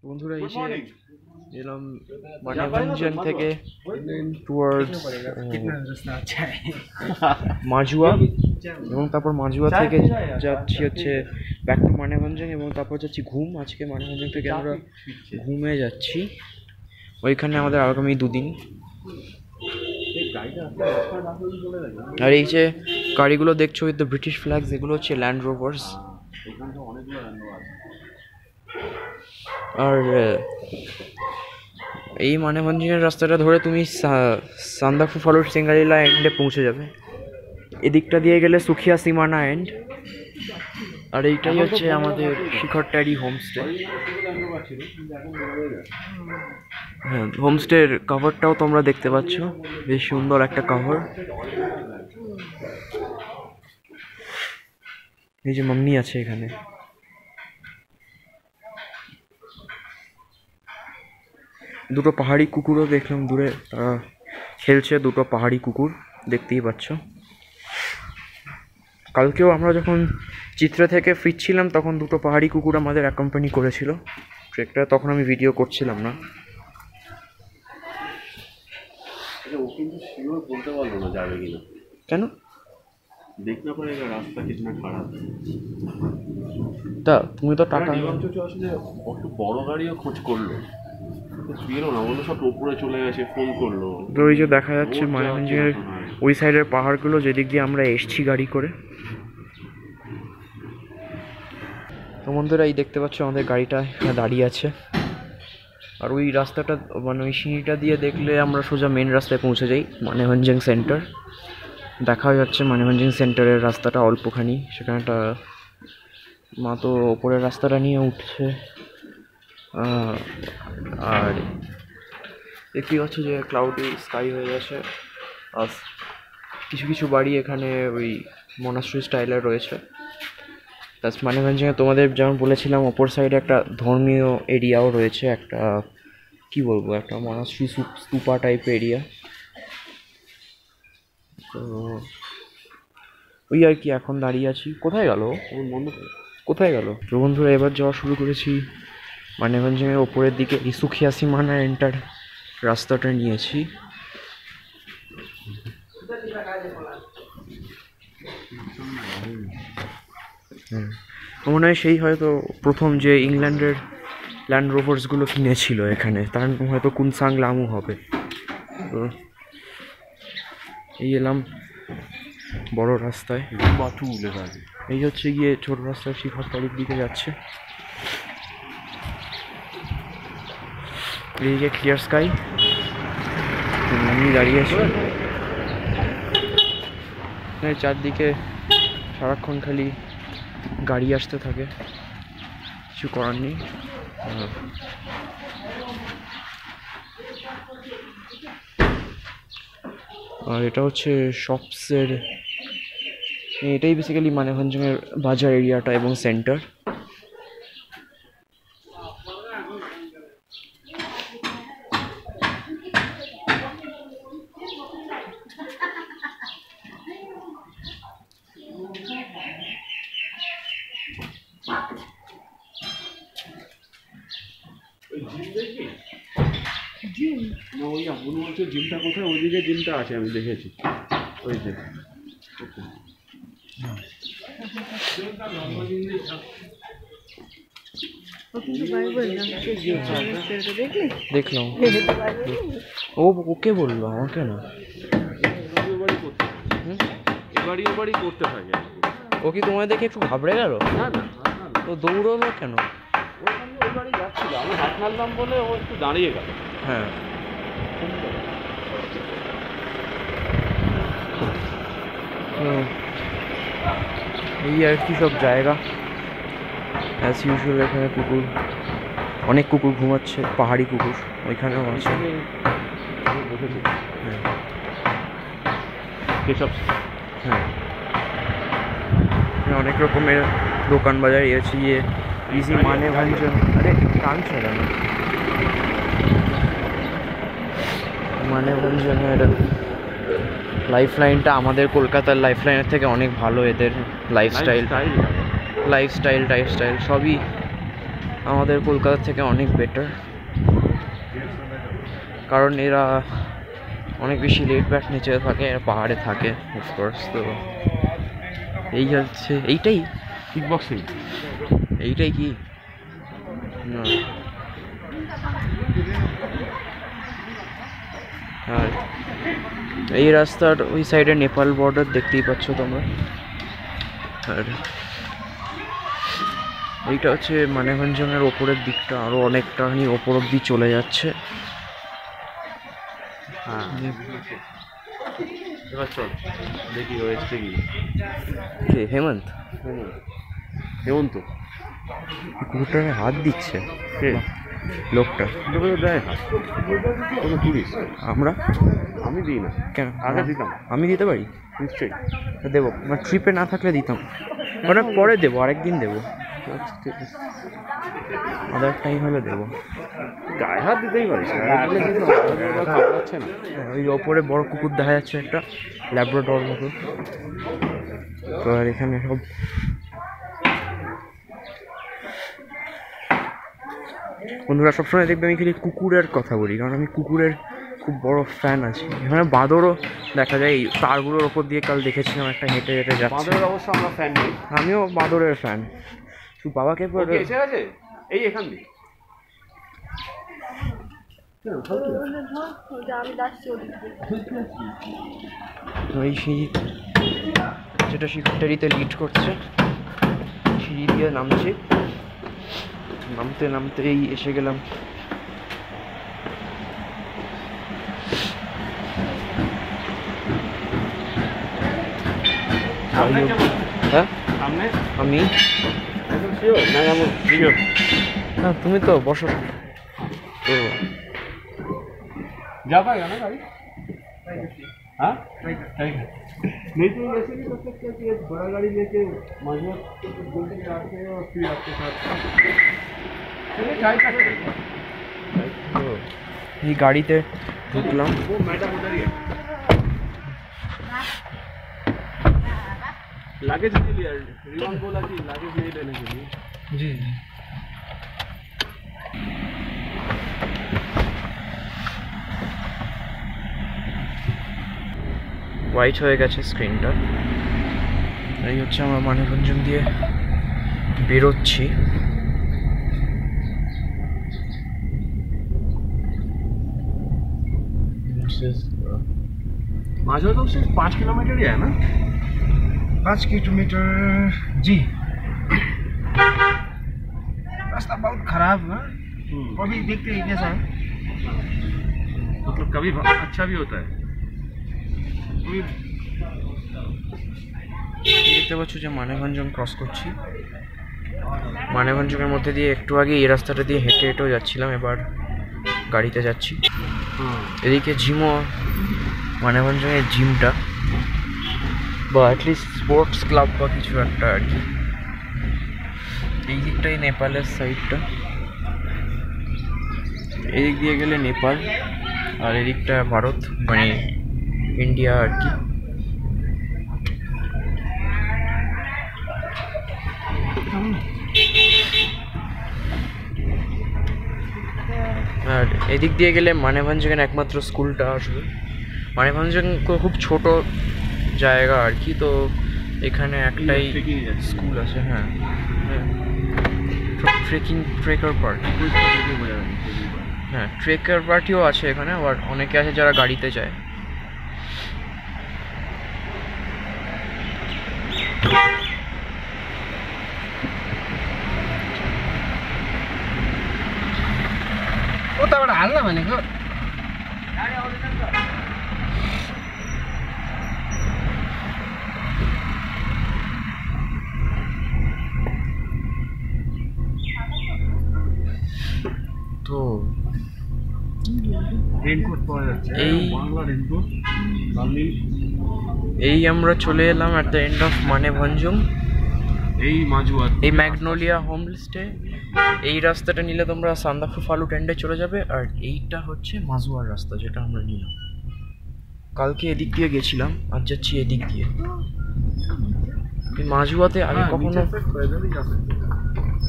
বন্ধুরা এসে এলাম মানেভঞ্জন থেকে টুয়ার্ডস মাজুয়া এবং তারপর মাজুয়া থেকে যাচ্ছি হচ্ছে ব্যাক টু মানেভঞ্জন এবং তারপর যাচ্ছি ঘুম। আজকে মানেভঞ্জন থেকে আমরা ঘুমে যাচ্ছি, ওইখানে আমাদের আগামী দুদিন। আর এই যে গাড়িগুলো দেখছো উইথ দ্য ব্রিটিশ ফ্ল্যাগস, এগুলো হচ্ছে ল্যান্ড রোভার্স। আর এই মানেভঞ্জনের রাস্তাটা ধরে তুমি সান্দাকফু ফলস সিঙ্গারিলা এন্ডে পৌঁছে যাবে। এদিকটা দিয়ে গেলে সুখিয়া সীমানা এন্ড। আর এইটাই হচ্ছে আমাদের শিখর ট্যারি হোমস্টে। হ্যাঁ, হোমস্টের কভারটাও তোমরা দেখতে পাচ্ছ, বেশ সুন্দর একটা কভার। এই যে মাম্মি আছে এখানে। দুটো পাহাড়ি কুকুরও দেখলাম দূরে, তারা খেলছে, দুটো পাহাড়ি কুকুর দেখতেই পাচ্ছ। কালকেও আমরা যখন চিত্রা থেকে ফিরছিলাম তখন দুটো পাহাড়ি কুকুর আমাদের অ্যাকম্পানি করেছিল ট্রেকটা, তখন আমি ভিডিও করছিলাম না। ও কিন্তু শিওর বলতে পারলো না যাবে কিনা, কেন? দেখনা পড়েগা রাস্তা কিতনা খারাপ। তা তুমি তো টাকা আসলে একটু বড় গাড়িও খোঁজ করলো, বেরো না বললো, সব উপরে চলে গেছে, ফোন করলো। ওই যে দেখা যাচ্ছে মানেভঞ্জনের ওই সাইডের পাহাড়গুলো যেদিক দিয়ে আমরা এসছি গাড়ি করে। তো বন্ধুরা এই দেখতে পাচ্ছ আমাদের গাড়িটা এখানে দাঁড়িয়ে আছে। আর ওই রাস্তাটা মানে ওই সিঁড়িটা দিয়ে দেখলে আমরা সোজা মেন রাস্তায় পৌঁছে যাই, মানেভঞ্জন সেন্টার। দেখা যাচ্ছে মানেভঞ্জন সেন্টারের রাস্তাটা অল্পখানি, সেখানে একটা মা তো ওপরের রাস্তাটা নিয়ে উঠছে। আর দেখতেই পাচ্ছ যে ক্লাউডি স্কাই হয়ে গেছে। আর কিছু কিছু বাড়ি এখানে ওই মনাস্ট্রি স্টাইলের রয়েছে। প্লাস মানেভঞ্জনে তোমাদের যেমন বলেছিলাম ওপর সাইডে একটা ধর্মীয় এরিয়াও রয়েছে, একটা কি বলবো, একটা মনাস্ট্রি স্তূপা টাইপ এরিয়া। তো ওই আর কি, এখন দাঁড়িয়ে আছি। কোথায় গেল কোথায় গেল? তো বন্ধুরা এবার যাওয়া শুরু করেছি মানেভঞ্জনের ওপরের দিকে। সুখিয়া সীমানা এন্টার রাস্তাটা নিয়েছি। মনে হয় সেই হয়তো প্রথম যে ইংল্যান্ডের ল্যান্ড রোভার্সগুলো কিনেছিল এখানে, তার হয়তো কুনসাং লামু হবে। তো এই এলাম বড় রাস্তায়, এই হচ্ছে গিয়ে ছোট রাস্তায় শিখর ট্যারির দিকে যাচ্ছে। এদিকে ক্লিয়ার স্কাই, আমি দাঁড়িয়ে আছি। চারদিকে সারাক্ষণ খালি গাড়ি আসতে থাকে, কিছু করার নেই। আর এটা হচ্ছে শপসের, এটাই বেসিক্যালি মানেভঞ্জনের বাজার এরিয়াটা এবং সেন্টার। জিমটা কোথায়? ওইদিকে জিমটা আছে, আমি দেখেছি ওই যে। দেখলাম ও ওকে বললো, আমাকে না। এবারই করতে থাকে। ও কি তোমায় দেখে একটু ঘাবড়ে গেল? না না, তো দৌড়লো কেন? ওইবারই যাচ্ছিল, আমি হাত নাড়লাম বলে ও একটু দাঁড়িয়ে গেল। হ্যাঁ, এই আর কি সব জায়গা অ্যাজ ইউজুয়াল। এখানে কুকুর, অনেক কুকুর ঘুমাচ্ছে, পাহাড়ি কুকুর ওইখানেও আছে। হ্যাঁ, অনেক রকমের দোকান বাজার আছে। ইজি মানেভঞ্জন, আরে টানছে কেন? মানেভঞ্জনের লাইফ লাইনটা আমাদের কলকাতার লাইফ লাইনের থেকে অনেক ভালো। এদের লাইফস্টাইল সবই আমাদের কলকাতা থেকে অনেক বেটার, কারণ এরা অনেক বেশি লেট ব্যাক নেচারে থাকে, এরা পাহাড়ে থাকে অফকোর্স। তো এই হচ্ছে এইটাই কিক বক্সিং। এইটাই কি না, আর এই রাস্তার ওই সাইডে নেপাল বর্ডার দেখতেই পাচ্ছ তোমরা। আর এইটা হচ্ছে মানেভঞ্জনের ওপরের দিকটা, আরও অনেকটাখানি ওপর অব্দি চলে যাচ্ছে। হ্যাঁ এবার চল দেখি হয়েছে কি। কে হেমন্ত? হেমন্ত কুকুরটাকে হাত দিচ্ছে কে? লোকটা। লোকে তো দেয় হাত, ও তো টুরিস্ট। আমরা আমি দিই না। কেন? আগে দিতাম। আমি দিতে পারি, নিশ্চয়ই দেবো। মানে ট্রিপে না থাকলে দিতাম, মানে পরে দেবো, আরেকদিন দেবো, আচ্ছা ঠিক আছে। আদার টাইম হলে দেবো। গায়ে হাত দিতেই পারিস, হচ্ছে না। ওই ওপরে বড় কুকুর দেখা যাচ্ছে একটা, ল্যাব্রাডর মতো। তো আর এখানে সব বন্ধুরা সবসময় দেখবে আমি খালি কুকুরের কথা বলি, কারণ আমি কুকুরের খুব বড় ফ্যান আছি। এখানে বাঁদরও দেখা যায়, এই তারগুলোর ওপর দিয়ে কাল দেখেছিলাম একটা হেঁটে হেঁটে যাচ্ছে। বাঁদরের অবশ্য আমরা ফ্যান নেই। আমিও বাঁদরের ফ্যান। তুই বাবাকে ওকে এসে গেছে এই এখান দিয়ে। ওই সিঁড়ি যেটা শিখটারিতে লিড করছে, সিঁড়ি দিয়ে নামছি, নামতে নামতেই এসে গেলাম হ্যাঁ সামনে আমি একদম শিওর না? এমন শিওর না, তুমি তো বসো তো। जा पाएगा ना गाड़ी? हाँ नहीं तो ऐसे नहीं कर सकते कि एक बड़ा गाड़ी लेके मजबूत गोल्डन आते हैं और फिर आपके साथ चलिए चाय का এই গাড়িতে ঢুকলাম। वो मैडम उधर ही है। लगेज के लिए रिवान बोला कि लगेज नहीं लेने के लिए। জি জি হোয়াইট হয়ে গেছে স্ক্রিনটা। এই হচ্ছে আমরা মানেভঞ্জন দিয়ে বেরোচ্ছি। माझा तो सिर्फ 5 किलोमीटर ही है ना? 5 किलोमीटर जी। रास्ता बहुत खराब है, अभी देखते हैं कैसा है। मतलब कभी अच्छा भी होता है। দেখতে পাচ্ছ যে মানেভঞ্জন ক্রস করছি। মানেভঞ্জনের মধ্যে দিয়ে একটু আগে এই রাস্তাটা দিয়ে হেঁটে হেঁটেও যাচ্ছিলাম, এবার গাড়িতে যাচ্ছি। এদিকে জিমও, মানেভঞ্জনের জিমটা বা অ্যাটলিস্ট স্পোর্টস ক্লাব বা কিছু একটা আর কি। এই দিকটাই নেপালের সাইডটা, এদিক দিয়ে গেলে নেপাল, আর এদিকটা ভারত মানে ইন্ডিয়া আর কি। আর এদিক দিয়ে গেলে মানেভঞ্জনের একমাত্র স্কুলটা আসবে। মানেভঞ্জন খুব ছোট জায়গা আর কি, তো এখানে একটাই স্কুল আছে। হ্যাঁ ট্রেকার পার্ক, হ্যাঁ ট্রেকার পার্টিও আছে এখানে, আবার অনেকে আছে যারা গাড়িতে যায়। उताबाट हाल्न भनेको তো রেনকোট পাওয়া যাচ্ছে, এই বাংলা রেনকোট লাল নীল। এই আমরা চলে এলাম at the end of Manebhanjan. এই মাজুয়া, এই ম্যাগনোলিয়া হোমস্টে, এই রাস্তাটা নিলে তোমরা সান্দাকফু ফালু টেন্ডে চলে যাবে, আর এইটা হচ্ছে মাজুয়ার রাস্তা যেটা আমরা নিলাম। কালকে এদিক দিয়ে গেছিলাম, আজ যাচ্ছি এদিক দিয়ে। এই মাজুয়াতে আগে কখনো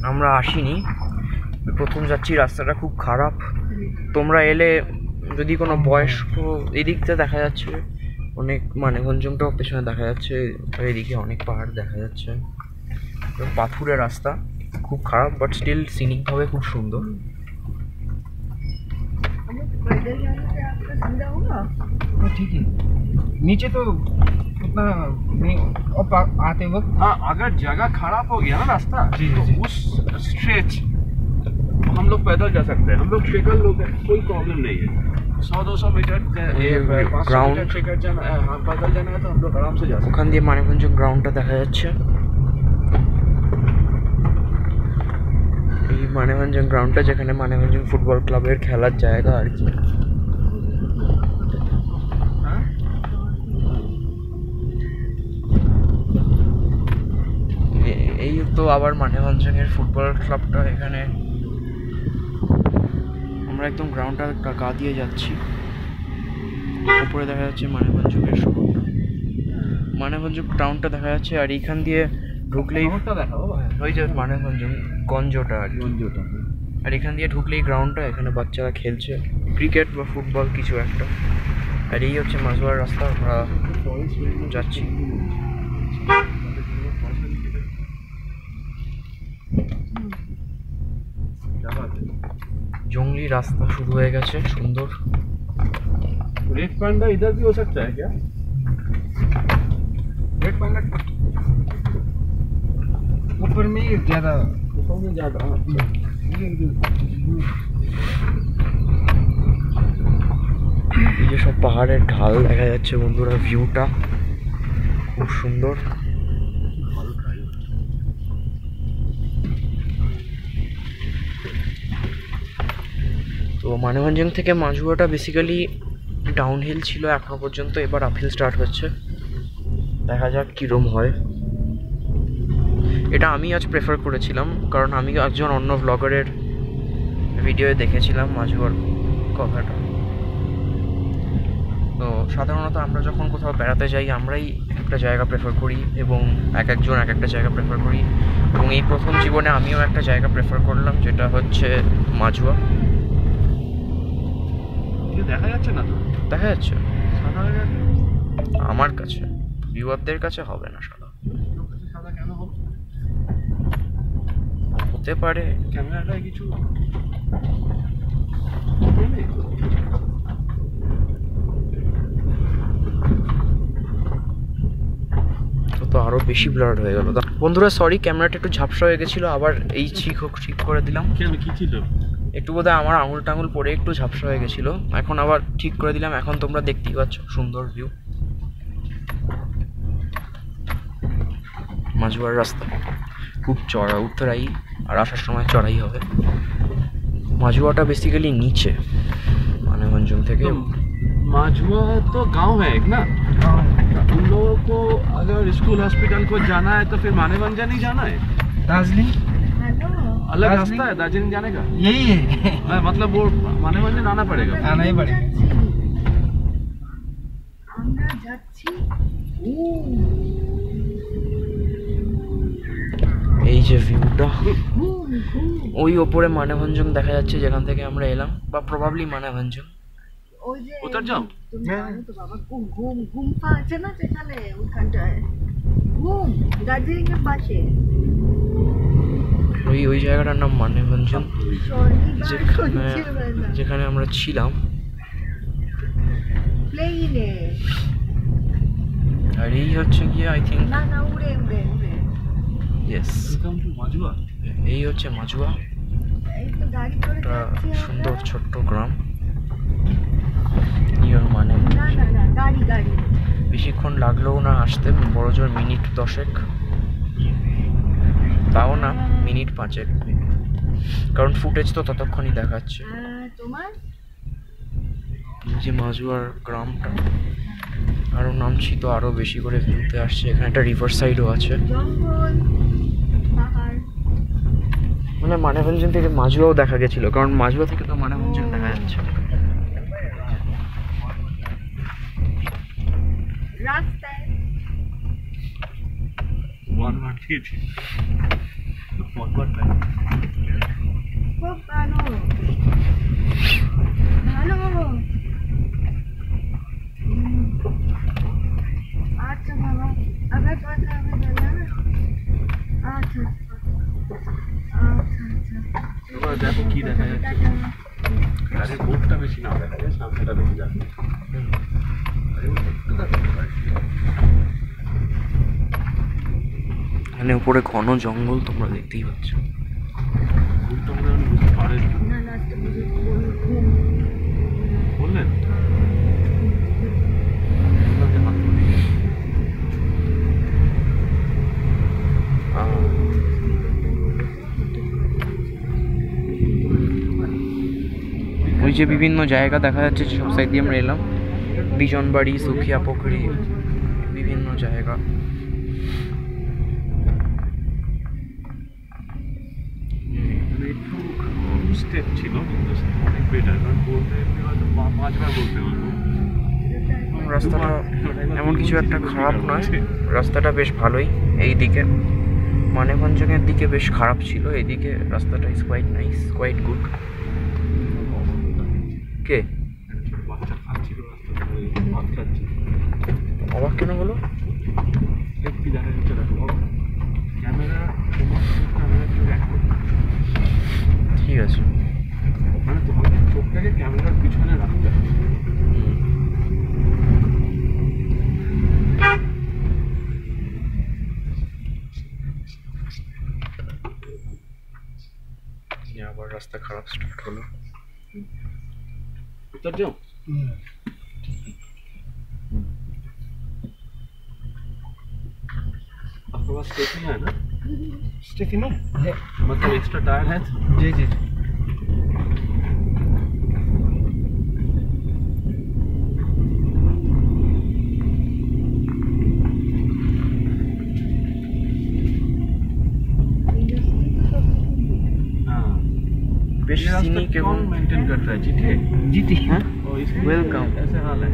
আমরা আসিনি, প্রথম যাচ্ছি, রাস্তাটা খুব খারাপ। তোমরা এলে যদি কোনো বয়স্ক, এদিকটা দেখা যাচ্ছে অনেক মানেভঞ্জনটাও পেছনে দেখা যাচ্ছে, এদিকে অনেক পাহাড় দেখা যাচ্ছে। পাথুরে রাস্তা, খুব খারাপ, বাট স্টিল সিনিকভাবে খুব সুন্দর। ठीक है, नीचे तो उतना नहीं, और आते वक्त हाँ, अगर जगह खराब हो गया ना रास्ता तो उस स्ट्रेच हम लोग पैदल जा सकते हैं। हम लोग ट्रेकर लोग हैं, कोई प्रॉब्लम नहीं है। 100-200 मीटर ग्राउंड ट्रेकर जाना, हाँ पैदल जाना है तो हम लोग आराम से जा सकते हैं। ওখান দিয়ে মানেভঞ্জন গ্রাউন্ডটা দেখা যাচ্ছে। এই মানেভঞ্জন গ্রাউন্ডটা যেখানে মানেভঞ্জন ফুটবল ক্লাবের খেলার জায়গা আর কি। এই তো আবার মানেভঞ্জনের ফুটবল ক্লাবটা এখানে। আমরা একদম গ্রাউন্ডটা গা দিয়ে যাচ্ছি, উপরে দেখা যাচ্ছে মানেভঞ্জনের শহরটা, মানেভঞ্জন টাউনটা দেখা যাচ্ছে। আর এইখান দিয়ে ঢুকলেই ওই যে মানেভঞ্জন গঞ্জটা আর গঞ্জটা, আর এখান দিয়ে ঢুকলেই গ্রাউন্ডটা, এখানে বাচ্চারা খেলছে ক্রিকেট বা ফুটবল কিছু একটা। আর এই হচ্ছে মাঝুয়ার রাস্তা, আমরা যাচ্ছি। জঙ্গলি রাস্তা শুরু হয়ে গেছে, সুন্দর। रेड पांडा इधर भी हो सकता है क्या? रेड पांडा ऊपर में ही ज्यादा, ऊपर में ज्यादा। এই যে সব পাহাড়ের ঢাল দেখা যাচ্ছে বন্ধুরা, ভিউটা খুব সুন্দর। তো মানেভঞ্জন থেকে মাঝুয়াটা বেসিক্যালি ডাউনহিল ছিল এখনো পর্যন্ত, এবার আপহিল স্টার্ট হচ্ছে, দেখা যাক কীরম হয়। এটা আমি আজ প্রেফার করেছিলাম, কারণ আমি একজন অন্য ব্লগারের ভিডিওয়ে দেখেছিলাম মাঝুয়ার কথাটা। তো সাধারণত আমরা যখন কোথাও বেড়াতে যাই আমরাই একটা জায়গা প্রেফার করি, এবং একজন এক একটা জায়গা প্রেফার করি, এবং এই প্রথম জীবনে আমিও একটা জায়গা প্রেফার করলাম, যেটা হচ্ছে মাঝুয়া। দেখা যাচ্ছে না তো? দেখা যাচ্ছে সাদা হয়ে গেছে আমার কাছে, ভিউয়ারদের কাছে হবে না সাদা। সাদা কেন হবে? হতে পারে ক্যামেরাটায় কিছু তো আরো বেশি ব্লার্ড হয়ে গেল। বন্ধুরা সরি, ক্যামেরাটা একটু ঝাপসা হয়ে গেছিলো, আবার এই ঠিক করে দিলাম। কেন, কি ছিল? একটু বোধহয় আমার আঙুল টাঙুল পরে একটু ঝাপসা হয়ে গেছিলো, এখন আবার ঠিক করে দিলাম। এখন তোমরা দেখতেই পাচ্ছ সুন্দর ভিউ। মাঝুয়ার রাস্তা খুব চড়া, উত্তরাই আর আসার সময় চড়াই হবে। মাঝুয়াটা বেসিক্যালি নিচে मानेभंजन থেকে। माझुआ तो गांव है एक ना, उन लोगों को अगर स्कूल हॉस्पिटल को जाना है तो फिर मानेभंजन ही जाना है। दार्जिलिंग अलग रास्ता है दार्जिलिंग जाने का? यही है मतलब वो मानेभंजन आना पड़ेगा? आना ही पड़ेगा। এই যে ভিউটা, ওই ওপরে মানেভঞ্জন দেখা যাচ্ছে যেখান থেকে আমরা এলাম, বা প্রবাবলি মানেভঞ্জন। উত্তর যাও তো বাবা ঘুম গুম্ফা আছে না সেখানে, ওইখানটায় ঘুম, দার্জিলিং এর পাশে ওই জায়গাটার নাম মানেভঞ্জন, যেখানে আমরা ছিলাম প্লেনে। আর এই হচ্ছে গিয়ে আই থিঙ্ক, না না উড়ে উড়ে উড়ে, ইয়েস মাঝুয়া। এই হচ্ছে মাঝুয়া, এই তো গাড়ি করে একটা যাচ্ছি সুন্দর আমরা। ছোট্ট গ্রাম নিয়ার মানেভঞ্জন। না না না গাড়ি গাড়ি, বেশিক্ষণ লাগলেও না আসতে, বড়জোর মিনিট 10, তাও না মিনিট 5, কারণ ফুটেজ তো ততক্ষণই দেখাচ্ছে। তোমার এই যে মাঝুয়ার গ্রামটা, আরও নামছি তো আরও বেশি করে ভিউতে আসছে। এখানে একটা রিভার সাইডও আছে, জঙ্গল পাহাড়। মানে মানেভঞ্জন থেকে মাঝুয়াও দেখা গেছিল, কারণ মাঝুয়া থেকে তো মানেভঞ্জন দেখা যাচ্ছে। রাস্তায় খুব ভালো ভালো আচ্ছা বাবা আবার কথা হবে না আচ্ছা আচ্ছা আচ্ছা এবার দেখো কি দেখা যাচ্ছে গাড়ির বোর্ডটা বেশি না দেখা যায় সামনেটা বেশি যাচ্ছে এখানে উপরে ঘন জঙ্গল তোমরা দেখতেই পাচ্ছ। ঘুমটা মনে হয় বুঝতে পারেন না না তো ঘুম বললেন ওই যে বিভিন্ন জায়গা দেখা যাচ্ছে সব সাইড দিয়ে আমরা এলাম, বিজনবাড়ি, সুখিয়া পুকুরি, বিভিন্ন জায়গা। একটু স্টেপ ছিল কিন্তু অনেক বেটার, কারণ বলতে হয়তো 5বার বলতে পারবো। রাস্তাটা এমন কিছু একটা খারাপ নয়, রাস্তাটা বেশ ভালোই। এই দিকে মানেভঞ্জনের দিকে বেশ খারাপ ছিল, এইদিকে রাস্তাটা is quite nice, quite good. কে বাচ্চা খাচ্ছিল রাস্তাটা, ভাত খাচ্ছে। অবাক কেন হলো? কি দেখা যাচ্ছে দেখো ক্যামেরা, তোমার ক্যামেরা চোখ এক করতে, ঠিক আছে, মানে তোমাকে চোখটাকে ক্যামেরার পিছনে রাখতে হবে। আবার রাস্তা খারাপ স্টার্ট হলো। उतर जाओ। आपके पास स्टेफनी है ना? स्टेफिनो है, मतलब एक्स्ट्रा टायर है? जी जी जी। बेश सीनिक एवं मेंटेन करता है जीटी जीटी हाँ वेलकम। ऐसे हाल है,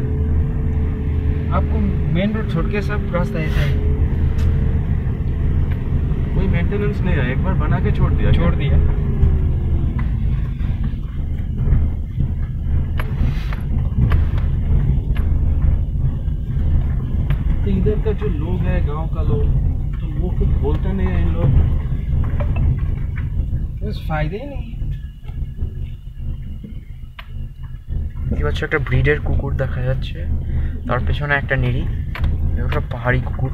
आपको मेन रोड छोड़ के सब रास्ता ऐसा है, कोई मेंटेनेंस नहीं है, एक बार बना के छोड़ दिया। तो इधर का जो लोग है, गांव का लोग, तो वो कुछ बोलता नहीं है इन लोग, बस फायदे ही नहीं। দেখতে পাচ্ছ একটা ব্রিডের কুকুর দেখা যাচ্ছে, তার পেছনে একটা নিরি, এগুলো সব পাহাড়ি কুকুর।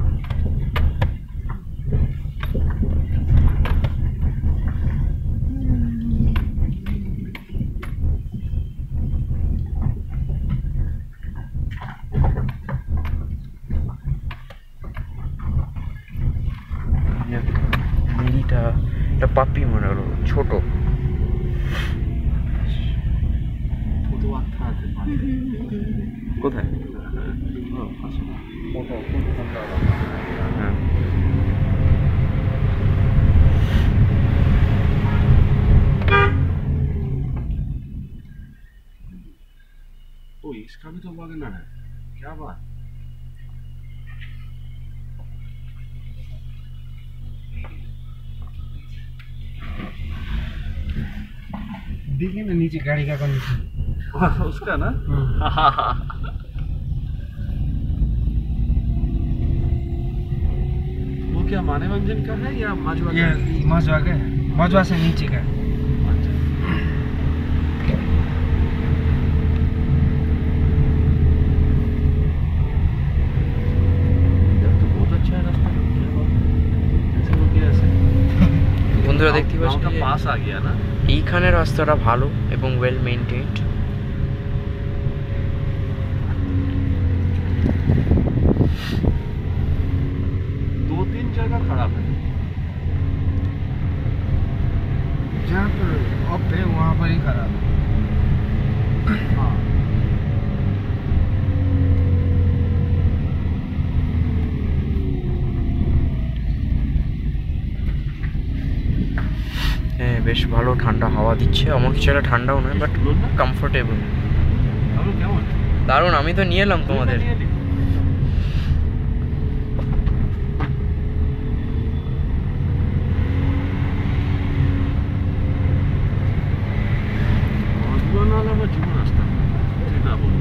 নিরিটা একটা পাপ্পি মনে হলো, ছোট। तो अच्छा আছে কোথায়? হ্যাঁ, तो इसका भी तो वैगनर है, क्या बात। देखिए ना नीचे गाड़ी का कंडीशन, उसका ना वो क्या मानेभंजन का है या माजवा का ये है? मजवा का है, मजवा से नीचे का। अच्छा। इधर तो बहुत अच्छा है रास्ता, क्या बात है। ऐसे हो गया ऐसे বন্ধুরা দেখতে गाँव পাচ্ছ का যে पास आ गया ना। এইখানে রাস্তাটা ভালো এবং ওয়েল মেইনটেইনড। दो तीन जगह खराब है, जहाँ पर अप है वहाँ पर ही खराब है। हाँ হ্যাঁ, বেশ ভালো ঠান্ডা হাওয়া দিচ্ছে, এমন কিছু একটা ঠান্ডাও নয়, বাট কমফোর্টেবল, हम কেমন দারুণ। আমি তো নিয়ে এলাম তোমাদের। হলো আমার জীবন রাস্তা ঠিক না বলো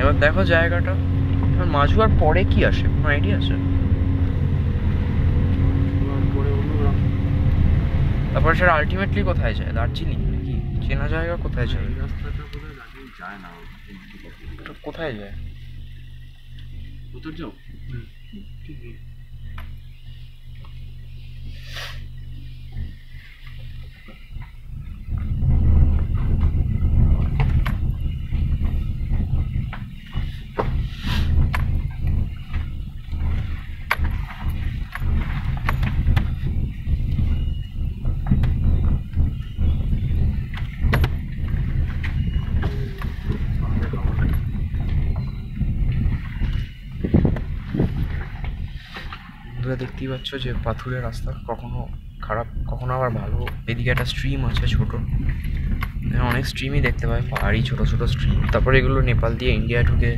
এবার দেখো জায়গাটা, এবার মাঝুয়ার পরে কি আসে, কোনো আইডিয়া আছে? পরে অন্যরা তারপরে সেটা আলটিমেটলি কোথায় যায়? দার্জিলিং নাকি চেনা জায়গা কোথায় যায়? এই রাস্তাটা বোধহয় দার্জিলিং যায় না এটা কোথায় যায়? উত্তর যাও ঠিক আছে তোমরা দেখতেই পাচ্ছ যে পাথুরে রাস্তা, কখনো খারাপ কখনো আবার ভালো। এদিকে একটা স্ট্রিম আছে ছোট, এখানে অনেক স্ট্রিমই দেখতে পাই, পাহাড়ি ছোট ছোট স্ট্রিম। তারপরে এগুলো নেপাল দিয়ে ইন্ডিয়া ঢুকে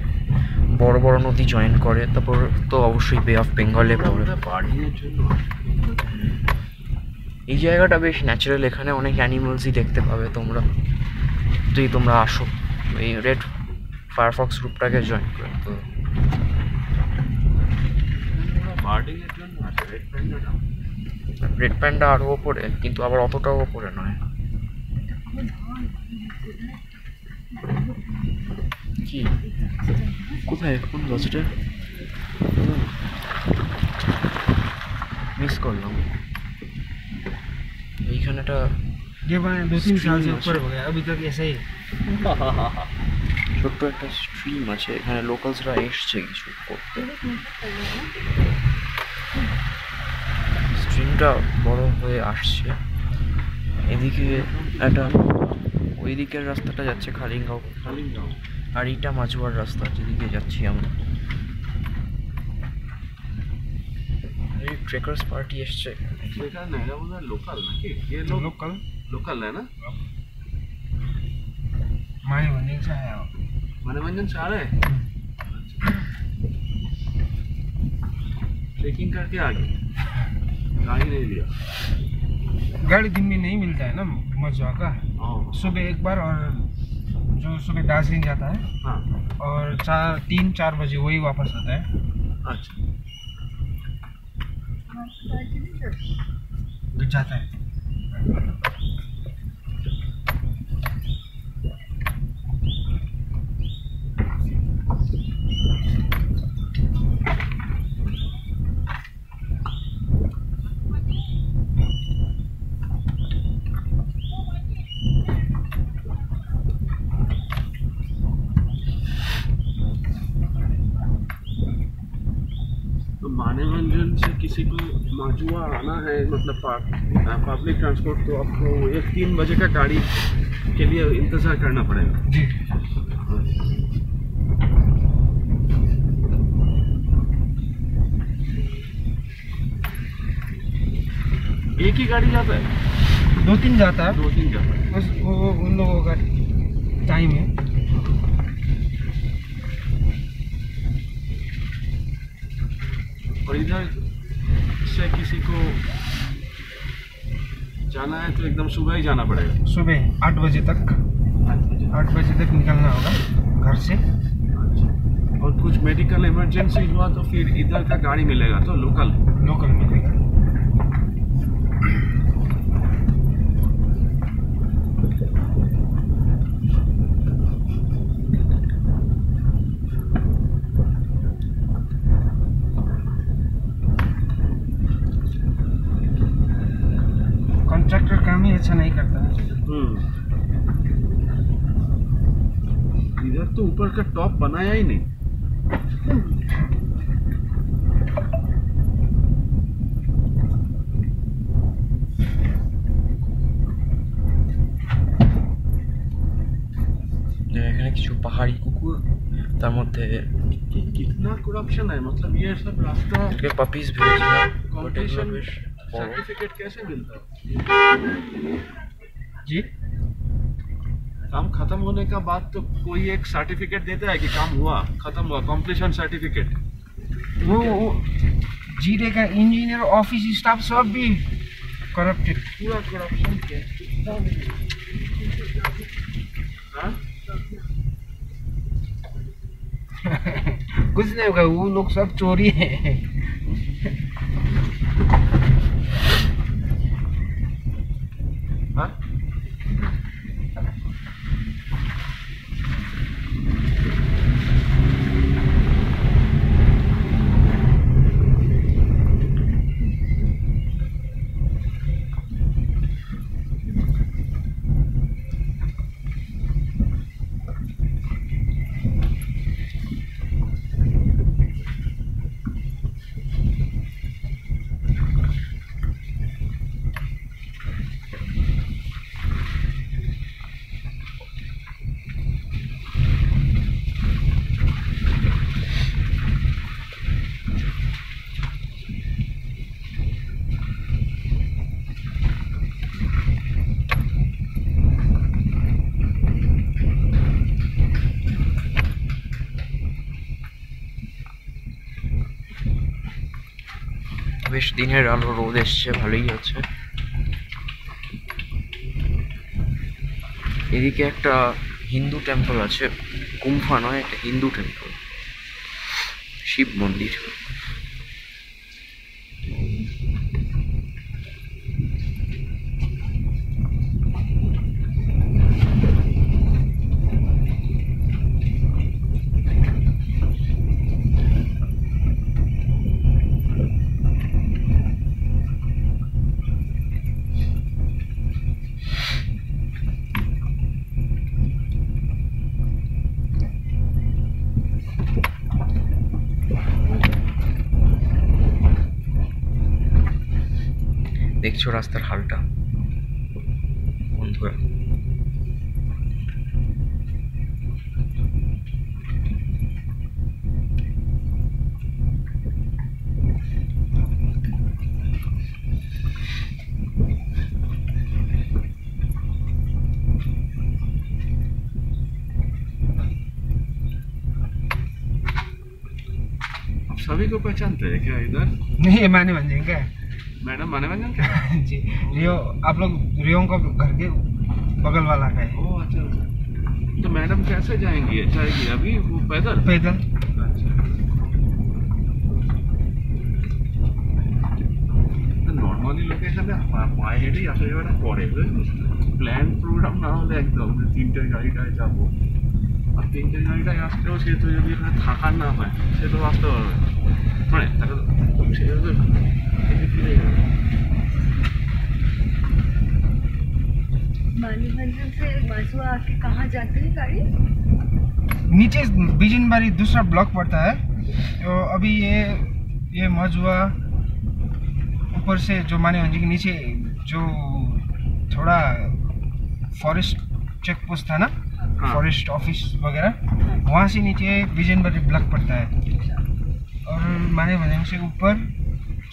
বড় বড় নদী জয়েন করে। তারপর তো অবশ্যই বে অফ বেঙ্গলে পড়ে। বার্ডিংয়ের জন্য এই জায়গাটা বেশ ন্যাচারাল, এখানে অনেক অ্যানিমালসই দেখতে পাবে তোমরা যদি তোমরা আসো এই রেড ফায়ারফক্স গ্রুপটাকে জয়েন করে। তো বার্ডিংয়ের জন্য আছে রেড প্যান্ডাটা রেড প্যান্ডা আরও ওপরে, কিন্তু আবার অতটাও ওপরে নয়। কি কোথায় কোন গাছটা মিস করলাম? এইখানেটা ये बनाए 2-3 साल से ऊपर हो गया, अभी तक ऐसा ही। ছোট্ট একটা স্ট্রিম আছে, এখানে লোকালসরা এসছে কিছু করতে। স্ট্রিমটা বড় হয়ে আসছে। এদিকে একটা ওই দিকের রাস্তাটা যাচ্ছে খালিংগাঁও, আর এইটা মাঝুয়ার রাস্তা যেদিকে যাচ্ছি আমরা। এই ট্রেকার্স পার্টি এসছে। সেটা না এটা বোধহয় লোকাল নাকি ये लोग लोकल लोकल है ना माने भन्ने छ आयो मनोरंजन से आ रहे हैं ट्रेकिंग करके आ गए गाड़ी नहीं लिया गाड़ी दिन में नहीं मिलता है ना मजुआ का। सुबह एक बार, और जो सुबह दार्जिलिंग जाता है हाँ और 3-4 बजे वही वापस आता है। अच्छा जाता है। तो मानेरंजन से किसी को माजुआ आना है मतलब पब्लिक ट्रांसपोर्ट तो आपको 1-3 बजे का गाड़ी के लिए इंतज़ार करना पड़ेगा। जी एक ही गाड़ी जाता है 2-3 जाता है, 2-3 जाता है बस वो उन लोगों का टाइम है। और इधर से किसी को जाना है तो एकदम सुबह ही जाना पड़ेगा। सुबह 8 बजे तक 8 बजे तक निकलना होगा घर से। और कुछ मेडिकल इमरजेंसी हुआ तो फिर इधर का गाड़ी मिलेगा तो लोकल लोकल मिलेगा। कॉन्ट्रैक्टर काम ही अच्छा नहीं करता है। इधर तो ऊपर का टॉप बनाया ही नहीं। এখানে কিছু পাহাড়ি কুকুর, তার মধ্যে कितना करप्शन है मतलब ये सब रास्ता পাপিস ভেবেছিলাম, বাট এগুলো कॉम्पिटिशन বেশ বড়। सर्टिफिकेट कैसे मिलता है? जी काम खत्म होने का बाद तो कोई एक सर्टिफिकेट देता है कि काम हुआ खत्म हुआ कॉम्प्लीशन सर्टिफिकेट। वो जीरे का इंजीनियर ऑफिस स्टाफ सब भी करप्टेड। पूरा करप्शन के कुछ नहीं होगा, वो लोग सब चोरी है। हाँ বেশ দিনের আলো, রোদ এসছে, ভালোই হচ্ছে। এদিকে একটা হিন্দু টেম্পল আছে, গুম্ফা নয়, একটা হিন্দু টেম্পল, শিব মন্দির। দেখছো রাস্তার হালটা বন্ধুরা। आप सभी को पहचानते हैं क्या इधर? नहीं, ये माने भंजन का है। मैडम माने भंजन क्या? जी, रियो, आप लोग रियो का घर के बगल वाला का है। ओह अच्छा अच्छा। तो मैडम कैसे जाएंगी अभी वो पैदल? पैदल। নর্মালি লোকে এখানে পায়ে হেঁটেই আসাযাওয়াটা করে, প্ল্যান প্রোগ্রাম না হলে একদম যে 3টে গাড়িটায় যাবো, আর 3টে গাড়িটায় আসলেও সে তো যদি এখানে থাকার না হয় সে তো আসতে পারবে মানে তাকে সে তো ফিরে যাবে। मानीभंजन से माजुआ आके कहाँ जाती है गाड़ी? नीचे बिजनबारी दूसरा ब्लॉक पड़ता है, तो अभी ये मजुआ ऊपर से जो माने भंजी के नीचे जो थोड़ा फॉरेस्ट चेक पोस्ट था ना, हाँ। फॉरेस्ट ऑफिस वगैरह, वहाँ से नीचे बिजनबारी ब्लॉक पड़ता है, और माने भंजन से ऊपर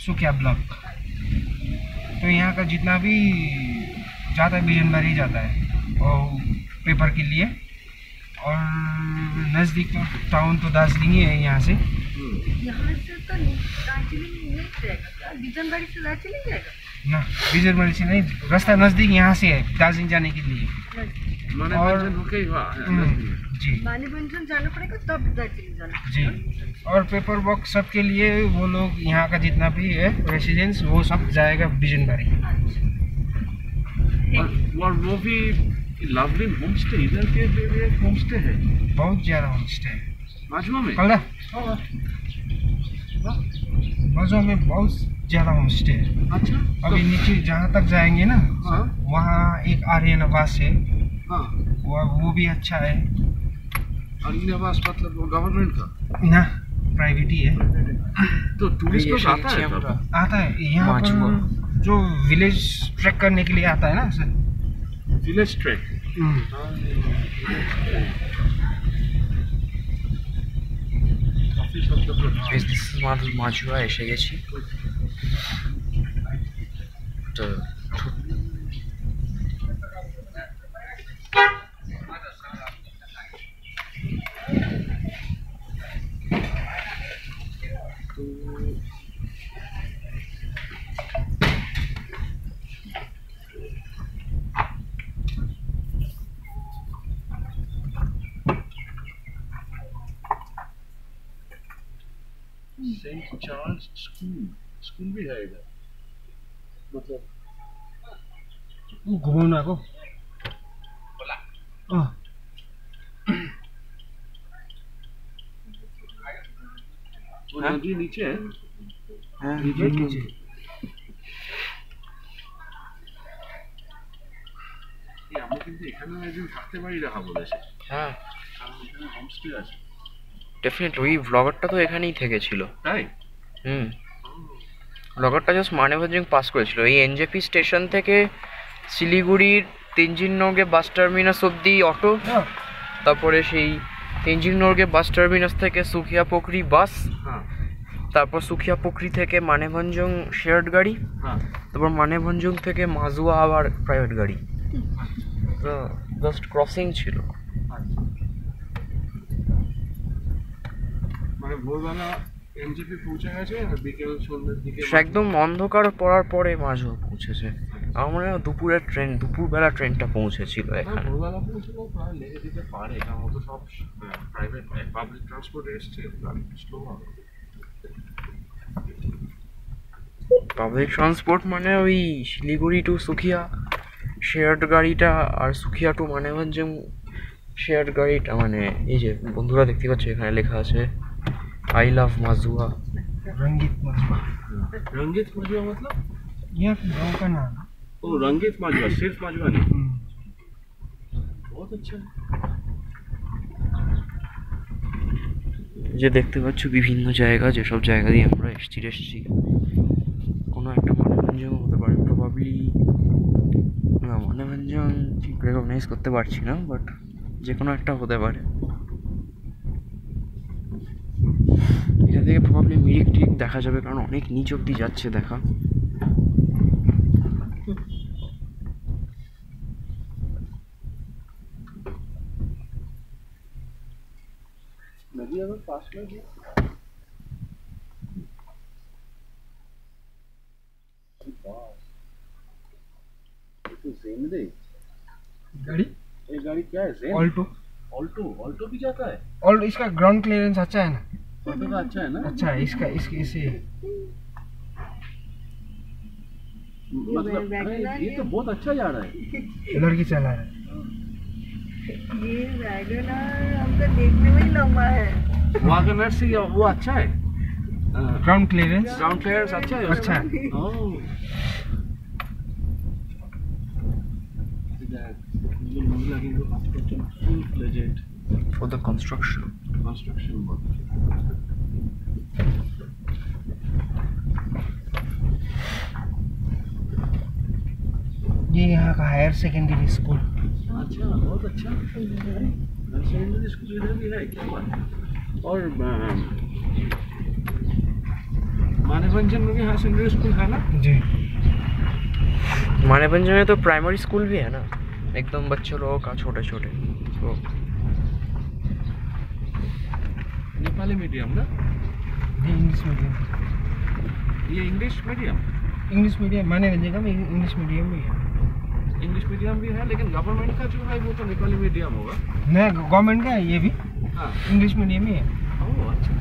सुकिया ब्लॉक। तो यहाँ का जितना भी जाता है बिजनबारी जाता है और पेपर के लिए, और नज़दीक तो टाउन तो दार्जिलिंग ही है यहाँ से। यहाँ से तो दार्जिलिंग नहीं जाएगा क्या? बिजनबाड़ी से दार्जिलिंग जाएगा? ना, बिजनबारी से नहीं, रास्ता नज़दीक यहाँ से है दार्जिलिंग जाने के लिए। মানে और- ভঞ্জন ঢুকেই जी मानीभंजन जाना पड़ेगा तब दार्जिलिंग जाना जी। और पेपर वर्क सब के लिए वो लोग यहाँ का जितना भी है रेसिडेंस वो सब जाएगा बिजनबारी। और वो भी लवली होम स्टे, इधर के लिए होम स्टे है बहुत ज़्यादा होम स्टे है। माजुआ में। कल मजो में बहुत ज़्यादा होम स्टे है। अच्छा अभी नीचे जहाँ तक जाएंगे ना, हाँ वहाँ एक आर्यन आवास है, हाँ। वो भी अच्छा है और इन आवास मतलब वो गवर्नमेंट का ना, प्राइवेट ही है। तो टूरिस्ट लोग आता है আমরা तब? आता है यहाँ माचुआ। पर जो विलेज ट्रैक करने के लिए आता है ना सर। Village track. काफी शब्द বেশ মাঝুয়া এসে গেছি। তো सेंट चार्ल्स स्कूल स्कूल भी है इधर मतलब घुमाउनु आएको वो नदी नीचे है হ্যাঁ নিচে এই আমরা কিন্তু এখানেও একদিন থাকতে পারি রাখা বলেছে হ্যাঁ কারণ এখানে হোমস্টে আছে ডেফিনেটলি ওই ব্লগারটা তো এখানেই থেকেছিল তাই হুম ব্লগারটা জাস্ট মানেভঞ্জিং পাস করেছিল এই এনজেপি স্টেশন থেকে শিলিগুড়ির তেনজিং নর্গে বাস টার্মিনাস অবধি অটো, তারপরে সেই তেনজিং নর্গে বাস টার্মিনাস থেকে সুখিয়া পোখরি বাস, হ্যাঁ তারপর সুখিয়া পোখরি থেকে মানেভঞ্জং শেয়ার্ড গাড়ি, হ্যাঁ তারপর মানেভঞ্জং থেকে মাজুয়া আবার প্রাইভেট গাড়ি। তো জাস্ট ক্রসিং ছিল। মানে ভোরবেলা এনজেপি পৌঁছে গেছে আর বিকেল সন্ধ্যের দিকে সে একদম অন্ধকার পড়ার পরে মাজুয়া পৌঁছেছে। আমার মনে হয় দুপুরবেলা ট্রেনটা পৌঁছেছিল এখানে। ভোরবেলা পৌঁছলেও প্রায় লেগে দিতে পারে, কারণ ও তো সব প্রাইভেট পাবলিক ট্রান্সপোর্টে এসছে, স্লো হবে। পাবলিক ট্রান্সপোর্ট মানে ওই শিলিগুড়ি টু সুখিয়া শেয়ার্ড গাড়িটা, আর সুখিয়া টু মানেভঞ্জং শেয়ার্ড গাড়িটা। মানে এই যে বন্ধুরা দেখতে পাচ্ছ এখানে লেখা আছে আই লাভ মাজুয়া। रंगीत मजमा रंगीत माजवा मतलब यहाँ गाँव का नाम ओ रंगीत माजवा, सिर्फ माजवा नहीं। बहुत अच्छा। যে দেখতে পাচ্ছ বিভিন্ন জায়গা, যেসব জায়গা দিয়ে আমরা এসছি কোনো একটা মানেভঞ্জং হতে পারে প্রবাবলি। না, মানেভঞ্জং ঠিক রেকগনাইজ করতে পারছি না, বাট যে কোনো একটা হতে পারে। এখান থেকে প্রবাবলি মিরিক টিরিক দেখা যাবে, কারণ অনেক নিচ অব্দি যাচ্ছে দেখা। नदी अगर पास में भी तो जेन दे गाड़ी ये गाड़ी क्या है? जेन ऑल्टो ऑल्टो ऑल्टो भी जाता है? और इसका ग्राउंड क्लियरेंस अच्छा है ना? ऑल्टो का अच्छा है ना? अच्छा है इसका इसे मतलब वैगनर ये तो बहुत अच्छा जा रहा है। लड़की चला रहा है। ये वैगनर हमको देखने में ही लंबा है। वागनर से वो अच्छा है, ग्राउंड क्लियरेंस ग्राउंड क्लियरेंस अच्छा है अच्छा है। ओह full fledged for the construction construction work। ये यहाँ का हायर सेकेंडरी स्कूल। अच्छा, बहुत अच्छा। सेकेंडरी स्कूल इधर भी है, क्या बात है। और मानेभंजन में भी हायर सेकेंडरी स्कूल है ना? जी मानेभंजन में तो प्राइमरी स्कूल भी है ना, एकदम बच्चे लोगों का छोटे छोटे। तो नेपाली मीडियम ना? ये इंग्लिश मीडियम। ये इंग्लिश मीडियम? इंग्लिश मीडियम माने बजेगा में इंग्लिश मीडियम भी है। इंग्लिश मीडियम भी है, लेकिन गवर्नमेंट का जो है वो तो नेपाली मीडियम होगा। नहीं गवर्नमेंट का है ये भी, हाँ इंग्लिश मीडियम ही है। ओह अच्छा।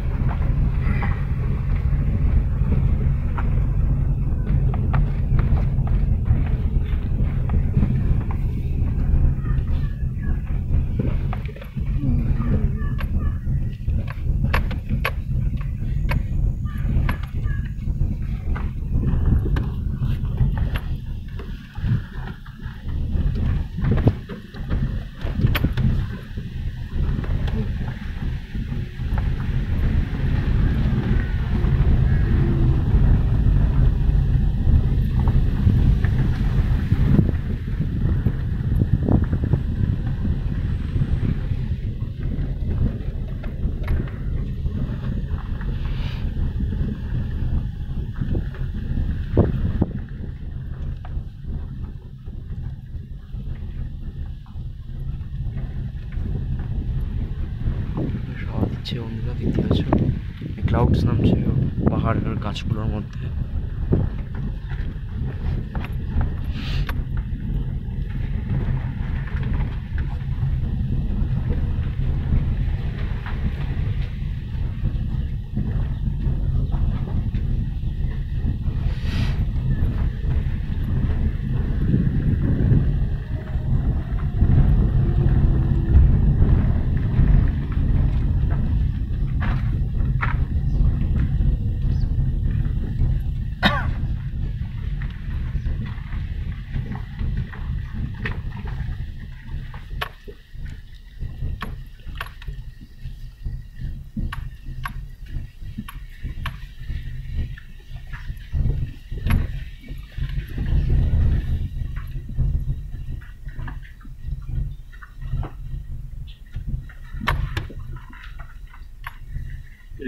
দিচ্ছে বন্ধুরা, দেখতে পাচ্ছ ক্লাউডস নামছে পাহাড়ের গাছগুলোর মধ্যে।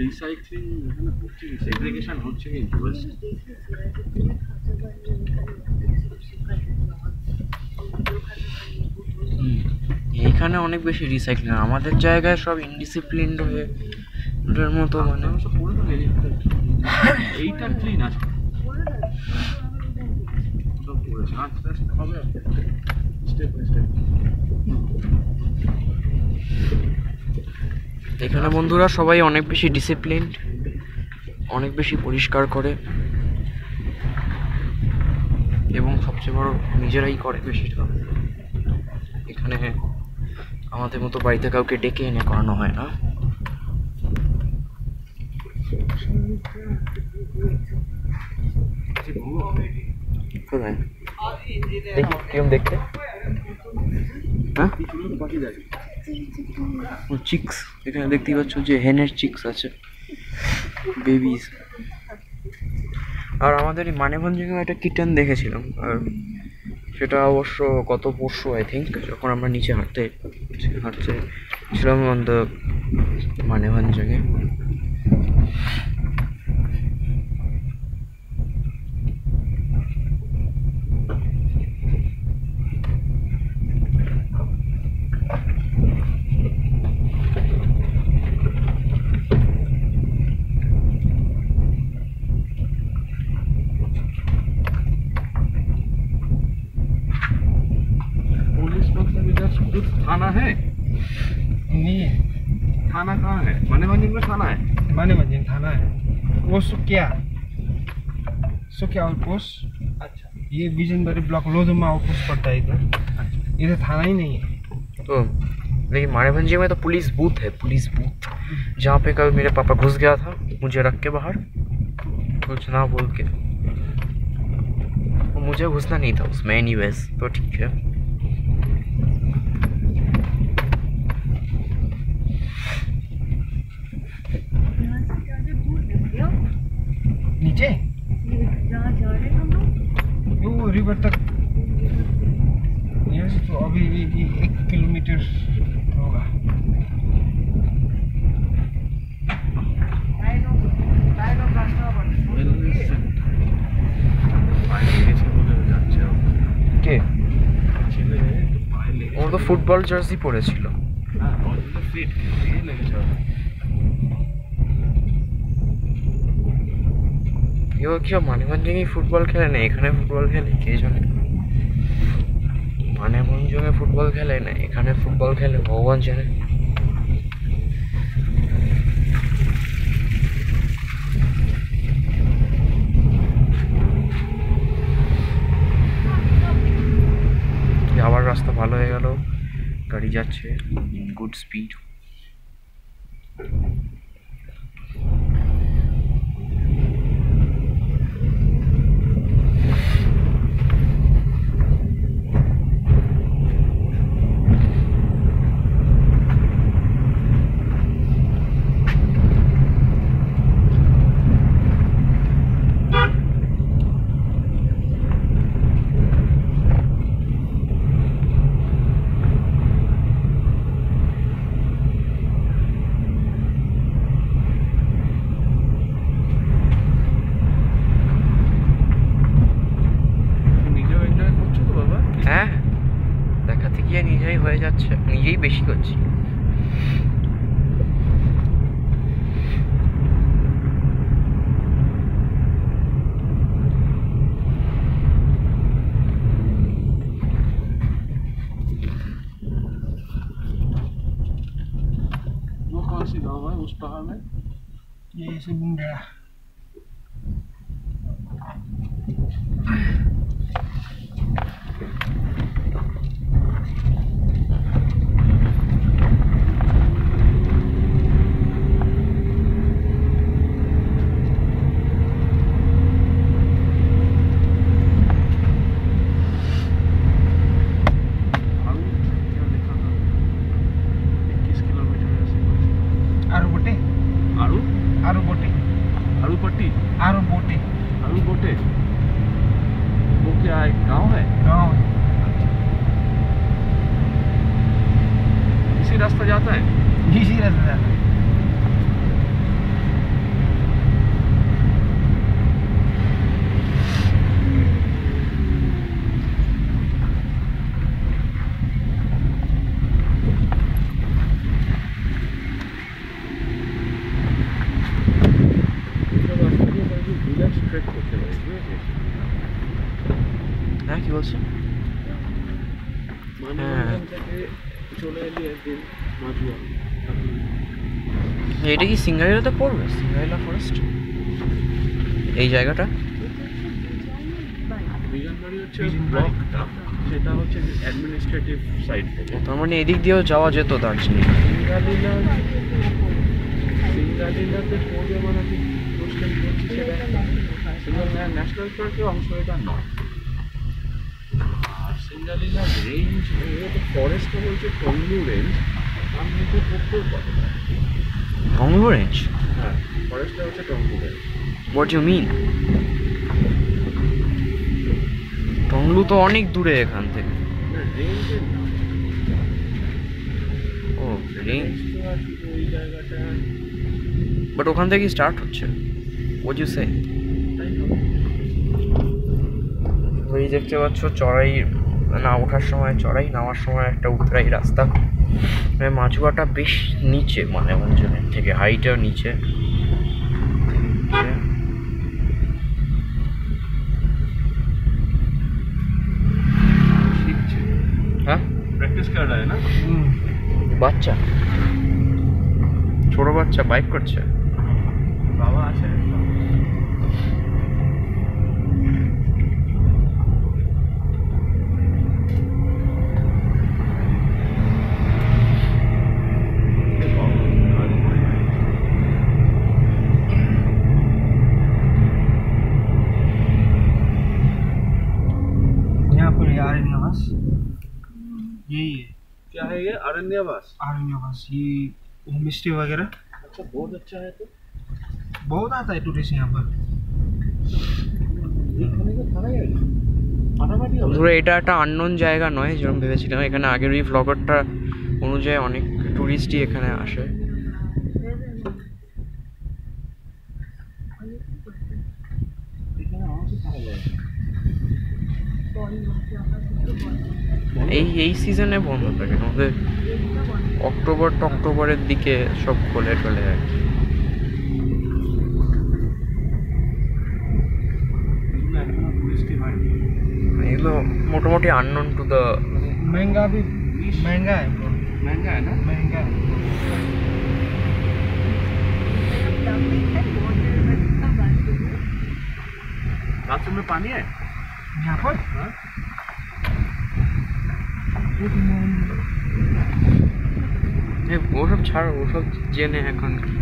রিসাইক্লিং এখানে হচ্ছে, সেগ্রিগেশন হচ্ছে কিন্তু বেশ। এইখানে অনেক বেশি রিসাইক্লিং, আমাদের জায়গায় সব ইনডিসিপ্লিনড হয়ে ওটার মতো মানে সব পুরো তো এইটা ক্লিন আছে, সব করেছে আস্তে আস্তে হবে, স্টেপ বাই স্টেপ। এখানে বন্ধুরা সবাই অনেক বেশি ডিসিপ্লিনড, অনেক বেশি পরিষ্কার করে, এবং সবচেয়ে বড় নিজেরাই করে বেশিটা। এখানে আমাদের মতো বাড়িতে কাউকে ডেকে এনে করানো হয় না। কোথায় দেখি কিরম দেখতে? হ্যাঁ চিক্স, এখানে দেখতেই পাচ্ছ যে হেনের চিক্স আছে, বেবিস। আর আমাদের এই মানেভঞ্জে একটা কিটেন দেখেছিলাম, আর সেটা অবশ্য গত পরশু আই থিঙ্ক, যখন আমরা নিচে হাঁটতে ছিলাম অন দ্য মানেভঞ্জে। थाना है नहीं है, थाना कहाँ है? मानेभंजन में थाना है? मानेभंजन थाना है, वो सुकिया आउटपोस्ट। अच्छा, ये बिजनबारी ब्लॉक लोधुमा आउटपोस्ट पड़ता है इधर। इधर थाना ही नहीं है। तो लेकिन मानेभंजे में तो पुलिस बूथ है, पुलिस बूथ, जहाँ पे कल मेरे पापा घुस गया था मुझे रख के बाहर, कुछ ना बोल के। वो मुझे घुसना नहीं था उसमें एनीवेज, तो ठीक है। नीचे जहाँ जा रहे हैं हम लोग, वो रिवर तक यहाँ से तो अभी 1 किलोमीटर होगा। কে ও তো ফুটবল জার্সি পরেছিল। কেউ কেউ মানেভঞ্জে ফুটবল খেলে না, এখানে ফুটবল খেলে কে জানে। মানেভঞ্জে ফুটবল খেলে না, এখানে ফুটবল খেলে ভগবান জানে। আবার রাস্তা ভালো হয়ে গেল, গাড়ি যাচ্ছে গুড স্পিড। হ্যাঁ, দেখাতে গিয়ে নিজেই হয়ে যাচ্ছে, নিজেই বেশি করছি। वो कौन सी गाँव है उस पहाड़ में? ये इसे मुंडा आरूबोटे वो क्या एक गांव है? गाँव है। इसी रास्ता जाता है? इसी रास्ता जाता है। চলে এলি একদিন মাঝুয়া এটা কি সিঙ্গাইলাতে পড়বে? সিঙ্গাইলা ফরেস্ট এই জায়গাটা? বিজনবাড়ি হচ্ছে ব্লকটা, সেটা হচ্ছে অ্যাডমিনিস্ট্রেটিভ সাইড থেকে। তার মানে এদিক দিয়েও যাওয়া যেত দার্জিলিং। সিঙ্গালীলাতে পড়বে মানে কি কোশ্চেন করছি, সেটা ন্যাশনাল পার্কের অংশ এটা নয়। আর সিঙ্গালীলা রেঞ্জ ফরেস্টটা বলছে টংলু রেঞ্জ, আমি কিন্তু পড়তেও পারবো না। টংলু রেঞ্জ? হ্যাঁ, ফরেস্টটা হচ্ছে Tonglu range. What you mean? Tonglu তো অনেক দূরে এখান থেকে। না, রেঞ্জের না, ও রেঞ্জ, রেঞ্জ তো আর কি ওই জায়গাটা, বাট ওখান থেকে স্টার্ট হচ্ছে। হোয়াট ইউ সে? তাই হবে। ওই দেখতে পাচ্ছ চড়াই, না ওঠার সময় চড়াই, নামার সময় একটা উতরাই রাস্তা। মানে মাঝুয়াটা বেশ নিচে, মানে অঞ্চলের থেকে হাইটও নিচে। শিখছে, হ্যাঁ, প্র্যাকটিস করা যায় না। বাচ্চা, ছোট বাচ্চা বাইক করছে। বাবা আছে, यहाँ पर है आरण्यवास, यही है क्या है ये? अरण्यवास। आरण्यवास, ये होम स्टे वगैरह अच्छा, बहुत अच्छा है। तो बहुत आता है टूरिस्ट यहाँ पर। এখানে তো থাকা যায় না, ফাটাফাটি হবে। ধরো এটা একটা আননোন জায়গা নয় যেরকম ভেবেছিলাম। এখানে আগের ওই ভ্লগারটা অনুযায়ী অনেক টুরিস্টই এখানে আসে। এখানে আমাকে থাকা যায় না। এই সিজনে বন্ধ থাকে, আমাদের অক্টোবরের দিকে সব খোলে টোলে আর কি। এখনো টুরিস্টই হয়নি। এগুলো মোটামুটি আননোন টু দ্য। महंगा भी महंगा है bro, महंगा है ना। महंगा है। बाथरूम में पानी है? यहाँ पर हाँ? ওসব ছাড়ো, ওসব জেনে এখন কি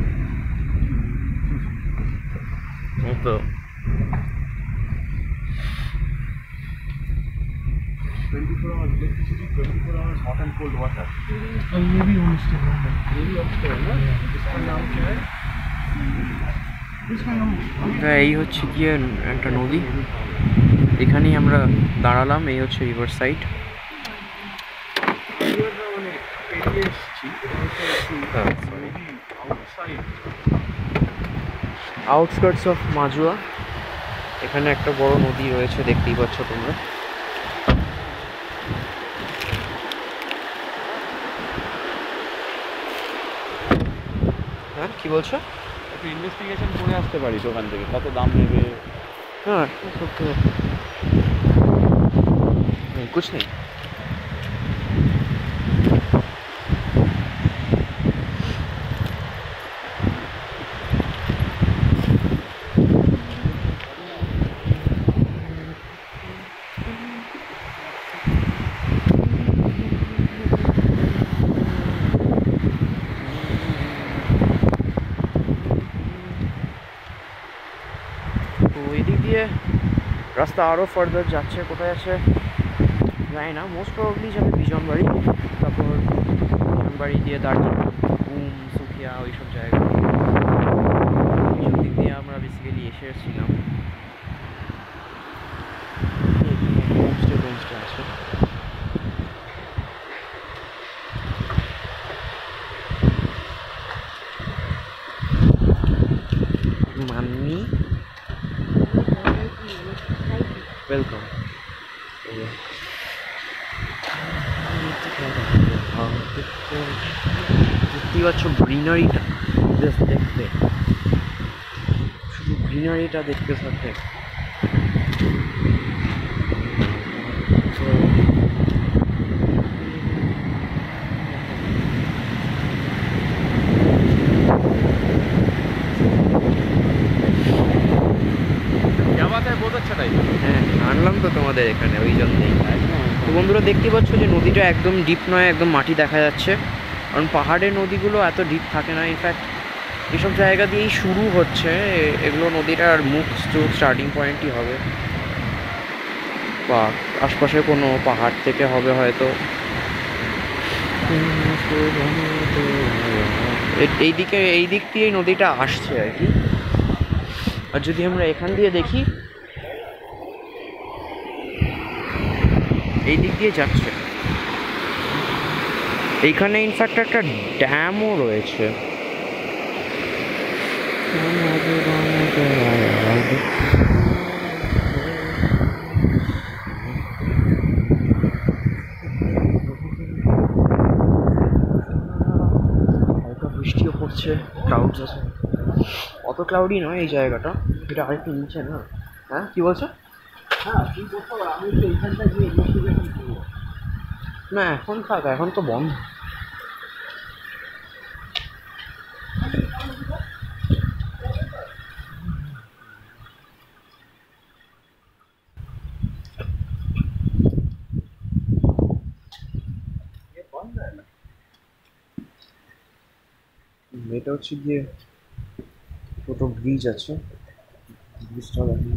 ও তো 24 hours electricity, 24 hours hot and cold water। और ये भी होम स्टे है। ये भी ऑप्शन है ना। इसका नाम क्या है? इसका नाम এই হচ্ছে গিয়ে একটা নদী, এখানেই আমরা দাঁড়ালাম। এই হচ্ছে রিভার সাইড। মানে পেরিয়ে এসেছি, আউটসাইড আউটস্কার্টস অফ মাজুয়া। এখানে একটা বড় নদী রয়েছে, দেখতেই পাচ্ছ তোমরা। হ্যাঁ, কি বলছো? একটু ইনভেস্টিগেশন করে আসতে পারি তো ওখান থেকে, কত দাম নেবে। হ্যাঁ, সব তো कुछ नहीं। তো এদিক দিয়ে রাস্তা আরও ফার্দার যাচ্ছে, কোথায় আছে জানি না। মোস্ট প্রবাবলি যাবে বিজনবাড়ি, তারপর বিজনবাড়ি দিয়ে দার্জিলিং, ঘুম, সুখিয়া, ওইসব জায়গা। এইসব দিক দিয়ে আমরা বেসিক্যালি এসেছিলাম। হোমস্টে আছে। Mummy welcome. দেখতেই পাচ্ছ গ্রিনারিটা, জাস্ট দেখতে, শুধু গ্রিনারিটা দেখতে সাথে। আমাদের এখানে ওই জন্যই। তো বন্ধুরা দেখতে পাচ্ছ যে নদীটা একদম ডিপ নয়, একদম মাটি দেখা যাচ্ছে, কারণ পাহাড়ের নদীগুলো এত ডিপ থাকে না। ইনফ্যাক্ট এসব জায়গা দিয়েই শুরু হচ্ছে, এগুলো নদীটার মুখ স্টার্টিং পয়েন্টই হবে, বা আশপাশে কোনো পাহাড় থেকে হবে হয়তো। এই দিক দিয়ে নদীটা আসছে আর কি। আর যদি আমরা এখান দিয়ে দেখি, এই দিক দিয়ে যাচ্ছে, এইখানে ইনফ্যাক্ট একটা ড্যামও রয়েছে। হালকা বৃষ্টিও পড়ছে, ক্লাউডস আছে, অত ক্লাউডি নয় এই জায়গাটা, এটা আরেকটু নিচে না। হ্যাঁ কি বলছো? হ্যাঁ তুমি করতে পারো, আমি তো এইখানটা গিয়ে ইনভেস্টিগেশন করবো। না এখন থাক, এখন তো বন্ধ। এটা হচ্ছে গিয়ে ছোট ব্রিজ আছে, ব্রিজটা দেখুন।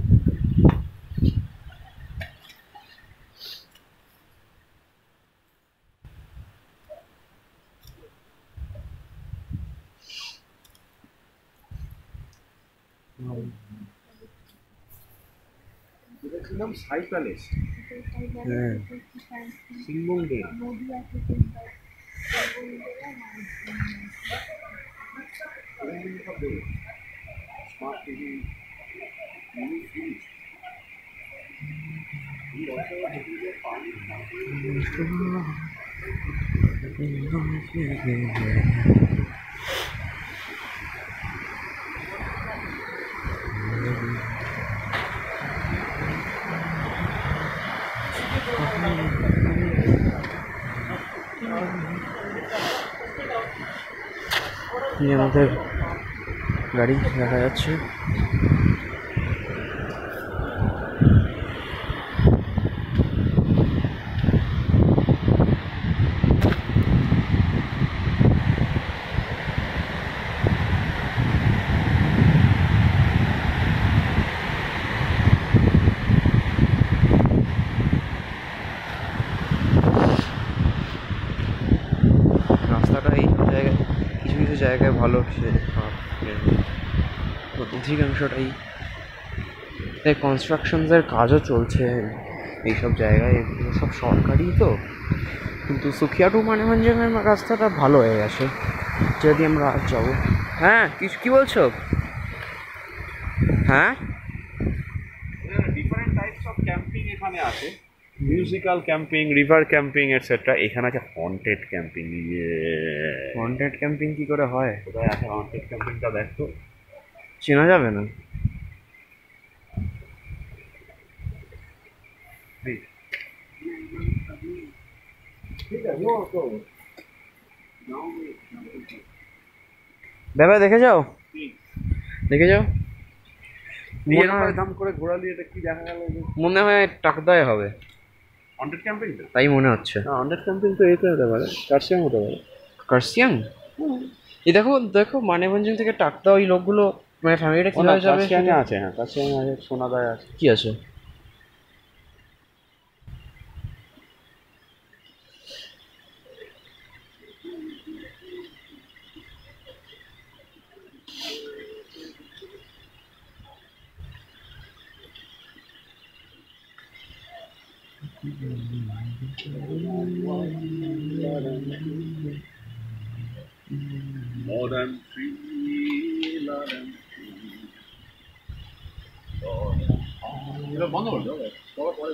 নাম সাই প্যালেস, হ্যাঁ সিংবঙ্গে। আমাদের গাড়ি দেখা যাচ্ছে। রাস্তাটা এই জায়গায় কিছু কিছু জায়গায় ভালো, অধিকাংশটাই কনস্ট্রাকশনসের কাজও চলছে এইসব জায়গায়, এগুলো সব সরকারি তো। কিন্তু সুখিয়া টু মানেভঞ্জনের রাস্তাটা ভালো হয়ে গেছে, যদি আমরা আজ যাবো। হ্যাঁ কি বলছো? হ্যাঁ ডিফারেন্ট টাইপস অফ ক্যাম্পিং এখানে আছে, musical camping, river camping etcetera. এখানে আছে হন্টেড ক্যাম্পিং। হন্টেড ক্যাম্পিং কি করে হয়? কোথায় আছে হন্টেড ক্যাম্পিংটা দেখো, চেনা যাবে না। দাদা দেখে যাও, দেখে যাও। দাম করে ঘোরালি, এটা কি দেখা গেল? মনে হয় টাকদায় হবে, হন্টেড ক্যাম্পিংটা তাই মনে হচ্ছে। হন্টেড ক্যাম্পিং তো এতে হতে পারে, কার্সিয়াং হতে পারে। কার্সিয়াং? এই দেখো দেখো মানেভঞ্জন থেকে টাকদা ওই লোকগুলো, মানে ফ্যামিলিটা কিভাবে যাবে? কার্সিয়াংয়ে আছে, হ্যাঁ কার্সিয়াংয়ে আছে, সোনাদায় আছে। কি আছে? Modern tree, এটা বন্ধ করে দাও, পরে